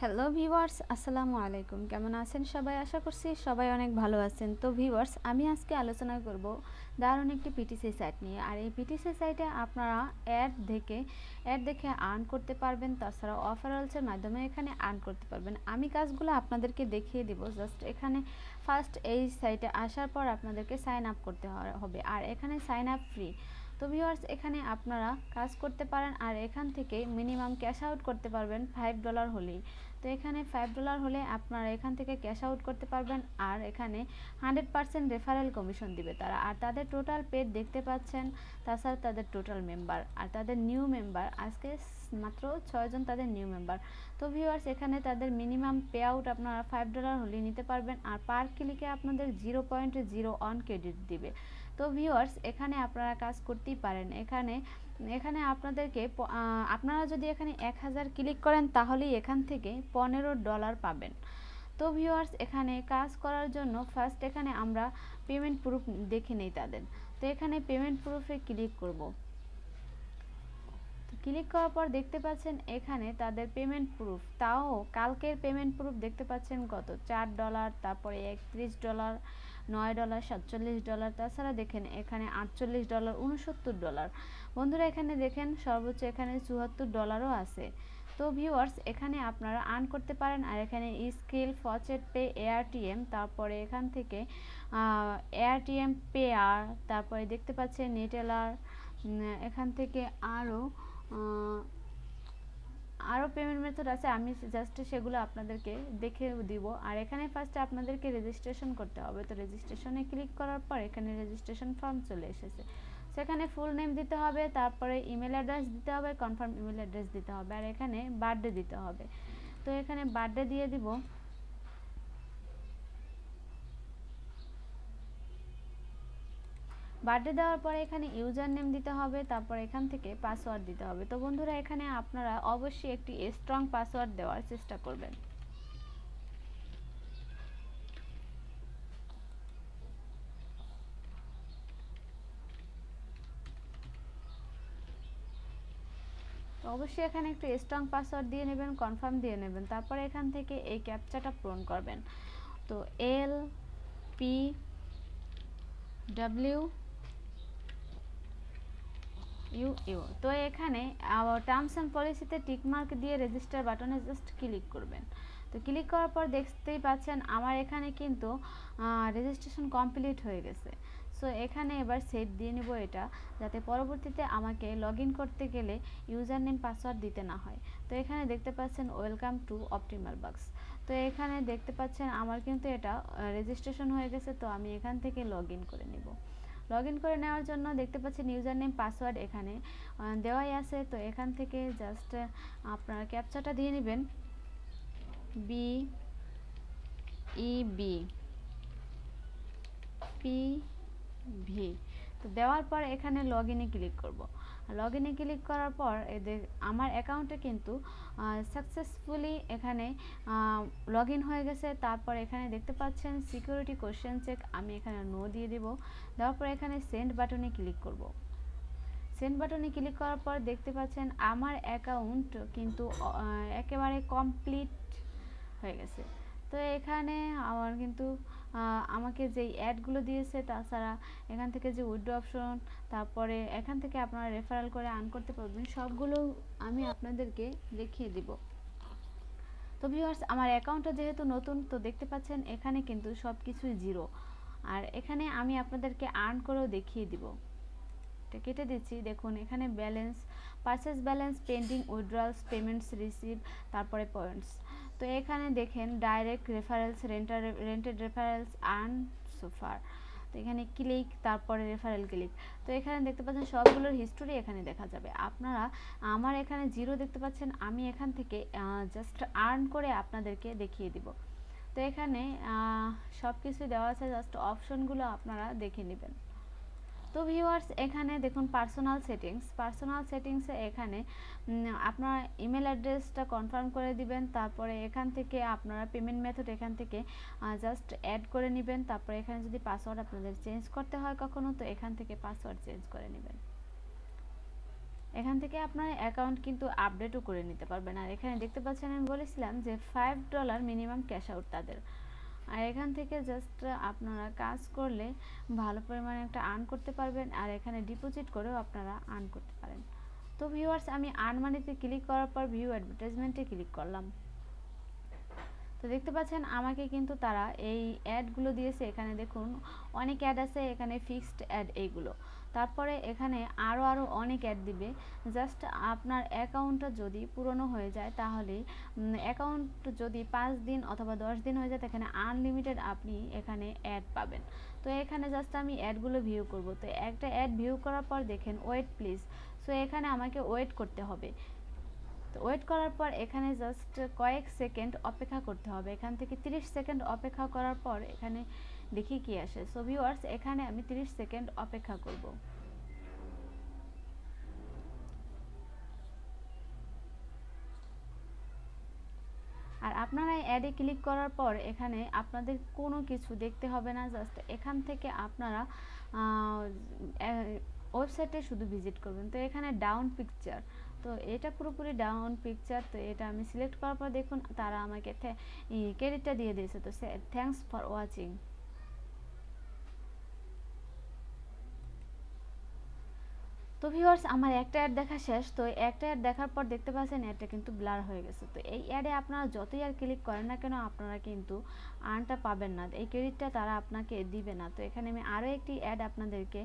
Hello viewers, আসসালামু আলাইকুম। কেমন আছেন সবাই? আশা করছি সবাই অনেক ভালো আছেন। তো ভিউয়ার্স, আমি আজকে আলোচনা করব দারুণ একটি পিটিসি সাইট নিয়ে। আর এই পিটিসি সাইটে আপনারা অ্যাড দেখে আর্ন করতে পারবেন। তাছাড়া অফারলসের মাধ্যমে এখানে আর্ন করতে পারবেন। আমি কাজগুলো আপনাদেরকে দেখিয়ে দিব। জাস্ট এখানে ফার্স্ট এই সাইটে আসার পর আপনাদেরকে সাইন আপ করতে হবে। আর এখানে সাইন আপ ফ্রি। তো ভিউয়ার্স, এখানে আপনারা কাজ করতে পারেন আর এখান থেকে মিনিমাম ক্যাশ আউট করতে পারবেন $5 হলেই। তো এখানে $5 হলে আপনারা এখান থেকে ক্যাশ আউট করতে পারবেন। আর এখানে 100% রেফারেল কমিশন দিবে তারা। আর তাদের টোটাল পেড দেখতে পাচ্ছেন। তাছাড়া তাদের টোটাল মেম্বার আর তাদের নিউ মেম্বার আজকে মাত্র 6 জন তাদের নিউ মেম্বার। তো ভিউয়ার্স, এখানে তাদের মিনিমাম পে আউট আপনারা $5 হলেই নিতে পারবেন। আর পার ক্লিকে আপনাদের 0.01 ক্রেডিট দিবে। তো ভিউয়ার্স, এখানে আপনারা কাজ করতেই পারেন। এখানে এখানে আপনাদেরকে আপনারা যদি এখানে 1000 ক্লিক করেন তাহলেই এখান থেকে $15 পাবেন। তো ভিউয়ার্স, এখানে কাজ করার জন্য ফার্স্ট এখানে আমরা পেমেন্ট প্রুফ দেখে নেই তাদের। তো এখানে পেমেন্ট প্রুফে ক্লিক করব। ক্লিক করার পর দেখতে পাচ্ছেন এখানে তাদের পেমেন্ট প্রুফ, তাও কালকের পেমেন্ট প্রুফ দেখতে পাচ্ছেন কত, $4, তারপরে $31, $9, $47। তাছাড়া দেখেন এখানে $48, $69। বন্ধুরা, এখানে দেখেন সর্বোচ্চ এখানে $74ও আছে। তো ভিউয়ার্স, এখানে আপনারা আর্ন করতে পারেন। আর এখানে স্কিল, ফচেট পে, এআরটিএম, তারপরে এখান থেকে এআরটিএম পে, আর তারপরে দেখতে পাচ্ছেন নেটেলার। এখান থেকে আরও পেমেন্ট মেথড আছে, আমি জাস্ট সেগুলো আপনাদেরকে দেখে দিব। আর এখানে ফার্স্টে আপনাদেরকে রেজিস্ট্রেশন করতে হবে। তো রেজিস্ট্রেশনে ক্লিক করার পর এখানে রেজিস্ট্রেশন ফর্ম চলে এসেছে। সেখানে ফুল নেম দিতে হবে, তারপরে ইমেল অ্যাড্রেস দিতে হবে, কনফার্ম ইমেল অ্যাড্রেস দিতে হবে, আর এখানে বার্থডে দিতে হবে। তো এখানে বার্থডে দিয়ে দিব। বার্থডে দেওয়ার পরে এখানে ইউজার নেম দিতে হবে, তারপর এখান থেকে পাসওয়ার্ড দিতে হবে। তো বন্ধুরা, এখানে আপনারা অবশ্যই একটি স্ট্রং পাসওয়ার্ড দেওয়ার চেষ্টা করবেন। তো অবশ্যই এখানে একটু স্ট্রং পাসওয়ার্ড দিয়ে নেবেন, কনফার্ম দিয়ে নেবেন। তারপরে এখান থেকে এই ক্যাপচাটা পূরণ করবেন। তো LPWUU। তো এখানে টার্মস অ্যান্ড পলিসিতে টিকমার্ক দিয়ে রেজিস্টার বাটনে জাস্ট ক্লিক করবেন। তো ক্লিক করার পর দেখতেই পাচ্ছেন আমার এখানে কিন্তু রেজিস্ট্রেশন কমপ্লিট হয়ে গেছে। সো এখানে এবার সেভ দিয়ে নেব এটা, যাতে পরবর্তীতে আমাকে লগ ইন করতে গেলে ইউজার নেম পাসওয়ার্ড দিতে না হয়। তো এখানে দেখতে পাচ্ছেন ওয়েলকাম টু Optimalbux। তো এখানে দেখতে পাচ্ছেন আমার কিন্তু এটা রেজিস্ট্রেশন হয়ে গেছে। তো আমি এখান থেকে লগ ইন করে নেব। লগ ইন করে নেওয়ার জন্য দেখতে পাচ্ছেন ইউজার নেম পাসওয়ার্ড এখানে দেওয়াই আছে। তো এখান থেকে জাস্ট আপনারা ক্যাপচাটা দিয়ে নেবেন, BEBPV। তো দেওয়ার পর এখানে লগ ইনে ক্লিক করব। লগ ইনে ক্লিক করার পর আমার অ্যাকাউন্টে কিন্তু সাকসেসফুলি এখানে লগ ইন হয়ে গেছে। তারপর এখানে দেখতে পাচ্ছেন সিকিউরিটি কোশ্চেন চেক, আমি এখানে নো দিয়ে দেব। দেওয়ার পর এখানে সেন্ড বাটনে ক্লিক করব। সেন্ড বাটনে ক্লিক করার পর দেখতে পাচ্ছেন আমার অ্যাকাউন্ট কিন্তু একেবারে কমপ্লিট হয়ে গেছে। তো এখানে আমার কিন্তু আমাকে যেই অ্যাডগুলো দিয়েছে, তাছাড়া এখান থেকে যে উইথড্র অপশন, তারপরে এখান থেকে আপনারা রেফারেল করে আর্ন করতে পারবেন, সবগুলো আমি আপনাদেরকে দেখিয়ে দিব। তো ভিউয়ার্স, আমার অ্যাকাউন্টটা যেহেতু নতুন, তো দেখতে পাচ্ছেন এখানে কিন্তু সব কিছুই জিরো। আর এখানে আমি আপনাদেরকে আর্ন করেও দেখিয়ে দিব। এটা কেটে দিচ্ছি। দেখুন এখানে balance, purchase balance, pending, withdrawals, payments receive, তারপরে পয়েন্টস। তো এখানে দেখেন direct referrals, rented referrals, earn so far. তো এখানে ক্লিক, তারপরে রেফারেল ক্লিক। তো এখানে দেখতে পাচ্ছেন সবগুলোর হিস্টোরি এখানে দেখা যাবে। আপনারা আমার এখানে জিরো দেখতে পাচ্ছেন, আমি এখান থেকে জাস্ট আর্ন করে আপনাদেরকে দেখিয়ে দিব। তো এখানে সব কিছু দেওয়া আছে, জাস্ট অপশনগুলো আপনারা দেখে নেবেন। তো ভিউয়ার্স, এখানে দেখুন পার্সোনাল সেটিংসে এখানে আপনার ইমেল অ্যাড্রেসটা কনফার্ম করে দিবেন। তারপরে এখান থেকে আপনারা পেমেন্ট মেথড এখান থেকে জাস্ট অ্যাড করে নেবেন। তারপরে এখানে যদি পাসওয়ার্ড আপনাদের চেঞ্জ করতে হয় কখনো, তো এখান থেকে পাসওয়ার্ড চেঞ্জ করে নেবেন। এখান থেকে আপনার অ্যাকাউন্ট কিন্তু আপডেটও করে নিতে পারবেন। আর এখানে দেখতে পাচ্ছেন আমি বলেছিলাম যে $5 মিনিমাম ক্যাশ আউট তাদের। আর এখান থেকে জাস্ট আপনারা কাজ করলে ভালো পরিমাণে একটা আর্ন করতে পারবেন, আর এখানে ডিপোজিট করেও আপনারা আর্ন করতে পারেন। তো ভিউয়ার্স, আমি আর্ন মানিতে ক্লিক করার পর ভিউ অ্যাডভার্টাইজমেন্টে ক্লিক করলাম। তো দেখতে পাচ্ছেন আমাকে কিন্তু তারা এই অ্যাডগুলো দিয়েছে। এখানে দেখুন অনেক অ্যাড আছে, এখানে ফিক্সড অ্যাড এইগুলো। তারপরে এখানে আরও অনেক অ্যাড দিবে। জাস্ট আপনার অ্যাকাউন্টটা যদি পুরনো হয়ে যায়, তাহলে অ্যাকাউন্ট যদি 5 দিন অথবা 10 দিন হয়ে যায়, এখানে আনলিমিটেড আপনি এখানে অ্যাড পাবেন। তো এখানে জাস্ট আমি অ্যাডগুলো ভিউ করব। তো একটা অ্যাড ভিউ করার পর দেখেন ওয়েট প্লিজ। সো এখানে আমাকে ওয়েট করতে হবে। তো ওয়েট করার পর এখানে জাস্ট কয়েক সেকেন্ড অপেক্ষা করতে হবে। এখান থেকে 30 সেকেন্ড অপেক্ষা করার পর এখানে দেখি কি আসে। সো ভিউয়ার্স, এখানে আমি 30 সেকেন্ড অপেক্ষা করব। আর আপনারা অ্যাডে ক্লিক করার পর এখানে আপনাদের কোনো কিছু দেখতে হবে না। জাস্ট এখান থেকে আপনারা ওয়েবসাইটে শুধু ভিজিট করবেন। তো এখানে ডাউন পিকচার, তো এটা পুরোপুরি ডাউন পিকচার। তো এটা আমি সিলেক্ট করার পর দেখুন তারা আমাকে ক্রেডিটটা দিয়ে দিয়েছে। তো থ্যাঙ্কস ফর ওয়াচিং। তো ভিউয়ার্স, আমার একটা অ্যাড দেখা শেষ। তো একটা অ্যাড দেখার পর দেখতে পাচ্ছেন অ্যাডটা কিন্তু ব্লার হয়ে গেছে। তো এই অ্যাডে আপনারা যতই আর ক্লিক করেন না কেন, আপনারা কিন্তু আর্নটা পাবেন না, এই ক্রেডিটটা তারা আপনাকে দিবে না। তো এখানে আমি আরও একটি অ্যাড আপনাদেরকে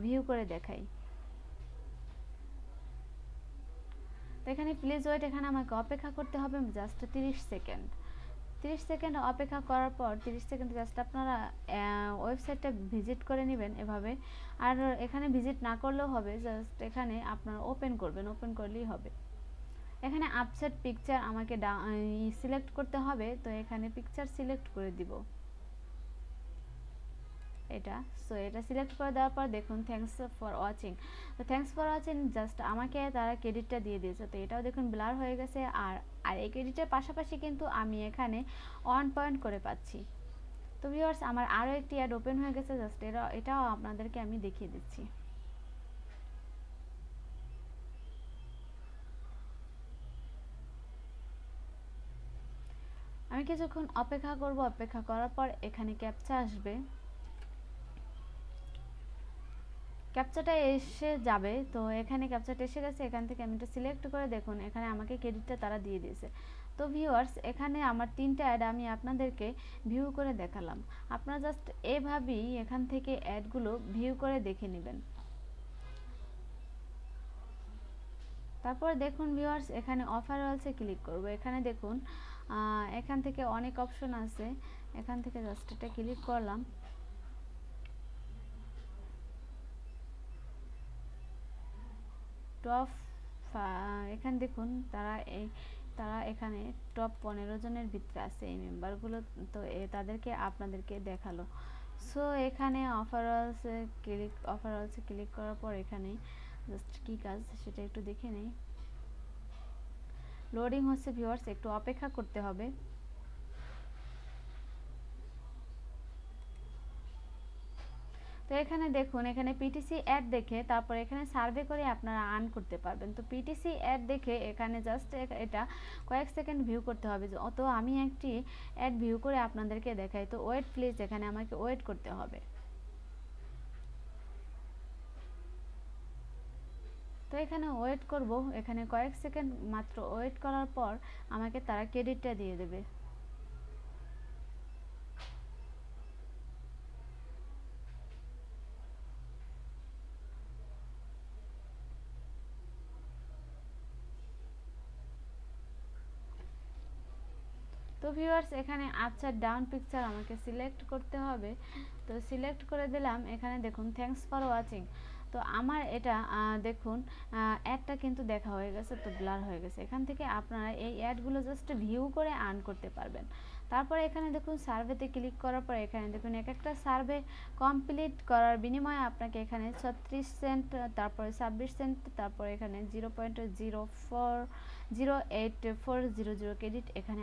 ভিউ করে দেখাই। তো এখানে প্লিজ ওয়েট, এখানে আমাকে অপেক্ষা করতে হবে জাস্ট 30 সেকেন্ড। 30 সেকেন্ড অপেক্ষা করার পর 30 সেকেন্ড জাস্ট আপনারা ওয়েবসাইটটা ভিজিট করে নেবেন এভাবে। আর এখানে ভিজিট না করলেও হবে, জাস্ট এখানে আপনারা ওপেন করবেন, ওপেন করলেই হবে। এখানে আপসেট পিকচার আমাকে সিলেক্ট করতে হবে। তো এখানে পিকচার সিলেক্ট করে দিব এটা। সো এটা সিলেক্ট করে দেওয়ার পর দেখুন থ্যাঙ্কস ফর ওয়াচিং। তো থ্যাঙ্কস ফর ওয়াচিং জাস্ট আমাকে তারা ক্রেডিটটা দিয়ে দিয়েছে। তো এটাও দেখুন ব্লার হয়ে গেছে। আর আর এই ক্রেডিটের পাশাপাশি কিন্তু আমি এখানে 1 পয়েন্ট করে পাচ্ছি। তো ভিউয়ার্স, আমার আরও একটি অ্যাড ওপেন হয়ে গেছে। জাস্ট এটাও আপনাদেরকে আমি দেখিয়ে দিচ্ছি। আমি কিছুক্ষণ অপেক্ষা করব। অপেক্ষা করার পর এখানে ক্যাপচা আসবে, ক্যাপচাটা এসে যাবে। তো এখানে ক্যাপচাটা এসে গেছে। এখান থেকে আমি এটা সিলেক্ট করে দেখুন এখানে আমাকে ক্রেডিটটা তারা দিয়ে দিয়েছে। তো ভিউয়ার্স, এখানে আমার 3টা অ্যাড আমি আপনাদেরকে ভিউ করে দেখালাম। আপনারা জাস্ট এভাবেই এখান থেকে অ্যাডগুলো ভিউ করে দেখে নেবেন। তারপর দেখুন ভিউয়ার্স, এখানে অফার রয়েছে ক্লিক করব। এখানে দেখুন এখান থেকে অনেক অপশন আছে। এখান থেকে জাস্ট এটা ক্লিক করলাম। টপ এখানে দেখুন তারা এখানে টপ 15 জনের ভিতরে আছে এই মেম্বারগুলো। তো তাদেরকে আপনাদেরকে দেখালো। সো এখানে অফার অলসে ক্লিক করার পর এখানে জাস্ট কি কাজ সেটা একটু দেখে নেই। লোডিং হচ্ছে ভিউয়ার্স, একটু অপেক্ষা করতে হবে। তো এখানে দেখুন এখানে পিটিসি অ্যাড দেখে তারপর এখানে সার্ভে করে আপনারা আর্ন করতে পারবেন। তো পিটিসি অ্যাড দেখে এখানে জাস্ট এটা কয়েক সেকেন্ড ভিউ করতে হবে। তো আমি একটি অ্যাড ভিউ করে আপনাদেরকে দেখাই। তো ওয়েট প্লিজ, এখানে আমাকে ওয়েট করতে হবে। তো এখানে ওয়েট করব। এখানে কয়েক সেকেন্ড মাত্র ওয়েট করার পর আমাকে তারা ক্রেডিটটা দিয়ে দেবে। তো ভিউয়ার্স, এখানে আপসাইড ডাউন পিকচার আমাকে সিলেক্ট করতে হবে। তো সিলেক্ট করে দিলাম। এখানে দেখুন থ্যাঙ্কস ফর ওয়াচিং। তো আমার এটা দেখুন অ্যাডটা কিন্তু দেখা হয়ে গেছে। তো ব্লার হয়ে গেছে। এখান থেকে আপনারা এই অ্যাডগুলো জাস্ট ভিউ করে আর্ন করতে পারবেন। তারপরে এখানে দেখুন সার্ভেতে ক্লিক করার পর এখানে দেখুন এক একটা সার্ভে কমপ্লিট করার বিনিময়ে আপনাকে এখানে 36 সেন্ট, তারপরে 26 সেন্ট, তারপরে এখানে 0.08400 ক্রেডিট এখানে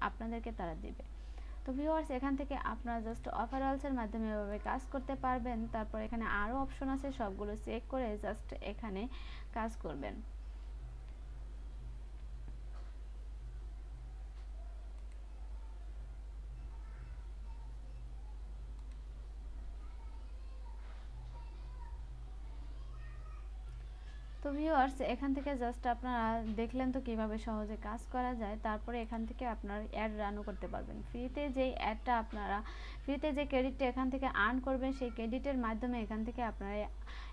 আপনাদেরকে তারা দেবে। তো তো ভিউয়ার্স এখান থেকে আপনারা জাস্ট অফারলসের মাধ্যমে এভাবে কাজ করতে পারবেন। তারপর এখানে আরও অপশন আছে, সবগুলো চেক করে জাস্ট এখানে কাজ করবেন। তো ভিউয়ার্স এখান থেকে জাস্ট আপনারা দেখলেন তো কিভাবে সহজে কাজ করা যায়। তারপরে এখান থেকে আপনারা অ্যাড রানও করতে পারবেন। ফ্রিতে যেই অ্যাডটা আপনারা ফ্রিতে যে ক্রেডিটটা এখান থেকে আর্ন করবেন, সেই ক্রেডিটের মাধ্যমে এখান থেকে আপনারা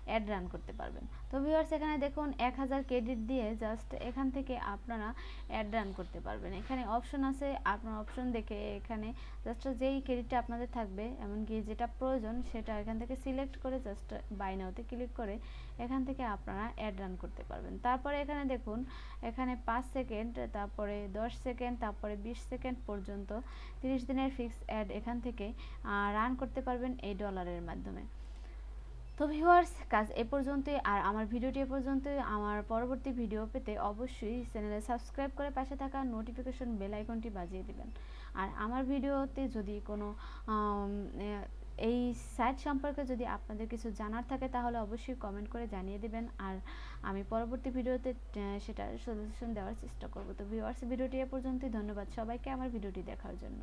অ্যাড রান করতে পারবেন। তো ভিউয়ার্স এখানে দেখুন 1000 ক্রেডিট দিয়ে জাস্ট এখান থেকে আপনারা অ্যাড রান করতে পারবেন। এখানে অপশন আছে, আপনার অপশন দেখে এখানে জাস্ট যেই ক্রেডিটটা আপনাদের থাকবে, এমনকি যেটা প্রয়োজন সেটা এখান থেকে সিলেক্ট করে জাস্ট বাই নাওতে ক্লিক করে এখান থেকে আপনারা অ্যাড রান করতে পারবেন। তারপরে এখানে দেখুন, এখানে 5 সেকেন্ড, তারপরে 10 সেকেন্ড, তারপরে 20 সেকেন্ড পর্যন্ত 30 দিনের ফিক্স অ্যাড এখান থেকে রান করতে পারবেন এই ডলারের মাধ্যমে। তো ভিউয়ার্স কাজ এ পর্যন্তই, আর আমার ভিডিওটি এ পর্যন্তই। আমার পরবর্তী ভিডিও পেতে অবশ্যই চ্যানেলে সাবস্ক্রাইব করে পাশে থাকা নোটিফিকেশন বেল আইকনটি বাজিয়ে দিবেন। আর আমার ভিডিওতে যদি কোনো এই সাইট সম্পর্কে যদি আপনাদের কিছু জানার থাকে তাহলে অবশ্যই কমেন্ট করে জানিয়ে দিবেন, আর আমি পরবর্তী ভিডিওতে সেটার সলিউশন দেওয়ার চেষ্টা করব। তো ভিউয়ার্স ভিডিওটি এ পর্যন্তই। ধন্যবাদ সবাইকে আমার ভিডিওটি দেখার জন্য।